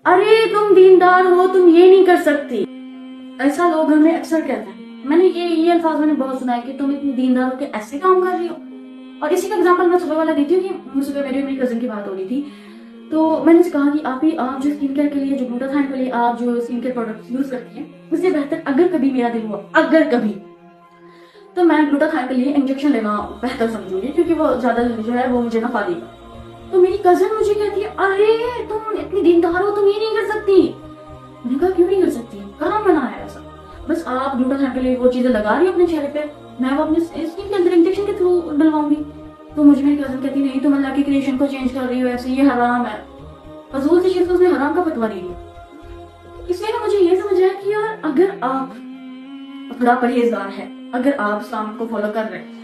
अरे तुम दीनदार हो, तुम ये नहीं कर सकती। ऐसा लोग हमें अक्सर कहते हैं। मैंने ये अल्फाज मैंने बहुत सुना है कि तुम इतनी दीनदार हो के ऐसे काम कर रही हो। और इसी का एग्जांपल मैं सुबह वाला देती हूँ कि सुबह मेरी कजिन की बात हो रही थी। तो मैंने उससे कहा कि आप जो स्किन केयर के लिए, जो ग्लूटाथाइन के लिए आप जो स्किन केयर प्रोडक्ट्स यूज करती हैं, उससे बेहतर अगर कभी मेरा दिल हुआ, अगर कभी, तो मैं ग्लूटाथाइन के लिए इंजेक्शन लेना बेहतर समझूंगी, क्योंकि वो ज्यादा जो है वो मुझे नफा देगा। तो मेरी कजन मुझे कहती है, अरे तुम इतनी दीनदार हो, तुम ये नहीं कर सकती। मैंने कहा क्यों नहीं कर सकती, कहाँ मना है ऐसा। बस आप ग्लूटाथाइन के लिए वो चीजें लगा रही हो अपने चेहरे पे, मैं वो अपने स्किन के अंदर इंजेक्शन के थ्रू डलवाऊंगी। तो मुझे मेरी कजन कहती नहीं, तुम अल्लाह की क्रिएशन को चेंज कर रही हो, ऐसे ये हराम है। फजूल सी चीज को उसने हराम का फतवा दे दिया। इसलिए ना मुझे ये समझ आया कि यार अगर आप थोड़ा परहेजगार है, अगर आप इस्लाम को फॉलो कर रहे हैं,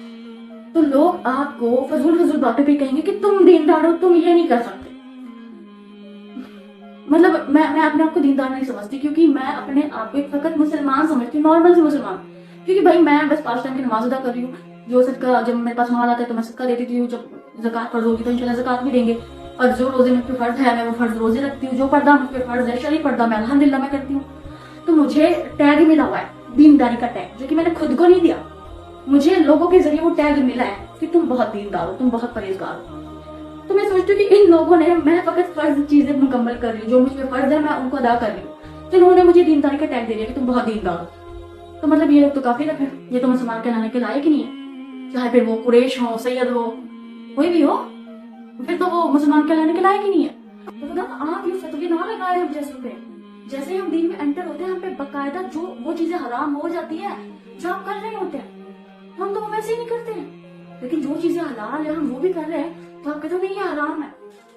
तो लोग आपको फजूल बातें भी कहेंगे कि तुम दीनदार हो, तुम ये नहीं कर सकते। मतलब मैं अपने आप को दीनदार नहीं समझती, क्योंकि मैं अपने आप को एक फकत मुसलमान समझती हूँ, नॉर्मल से मुसलमान। क्योंकि भाई मैं बस 5 टाइम की नमाज अदा कर रही हूँ, जो सदका जब मेरे पास माल आता है तो मैं सदका दे देती हूँ, जब ज़कात फर्ज होगी तो इंशाल्लाह ज़कात भी देंगे। और जो रोजे मुझ पे फर्ज है मैं वो फर्ज रोजे रखती हूँ, जो पर्दा मुझ पे फर्ज है शरई पर्दा मैं अल्हम्दुलिल्लाह मैं करती हूँ। तो मुझे टैग मिला हुआ है दीनदारी का टैग, जो कि मैंने खुद को नहीं दिया, मुझे लोगों के जरिए वो टैग मिला है कि तुम बहुत दीनदार हो, तुम बहुत परहेजगार हो। तो मैं सोचती हूँ कि इन लोगों ने, मैं फकत फर्ज चीजें मुकम्मल कर रही हूँ, जो मुझ पे फर्ज है मैं उनको अदा कर रही हूँ, तो इन्होंने मुझे दीनदारी का टैग दे दिया कि तुम बहुत दीनदार हो। तो मतलब ये लोग तो काफी है, ये तो मुसलमान कहलाने के लायक ही नहीं है। चाहे फिर वो कुरैश हो, सैयद हो, कोई भी हो, फिर तो वो मुसलमान कहलाने के लायक ही नहीं है। तो खुदा आप ये फतवे ना लगाए हम जैसों पे। जैसे ही हम दीन में एंटर होते हैं, हम पे बकायदा जो वो चीजें हराम हो जाती है जो आप कर रहे होते हैं, हम तो वो वैसे ही नहीं करते हैं। लेकिन जो चीजें हलाल है हम वो भी कर रहे हैं, तो आप कहते हो नहीं ये हराम है।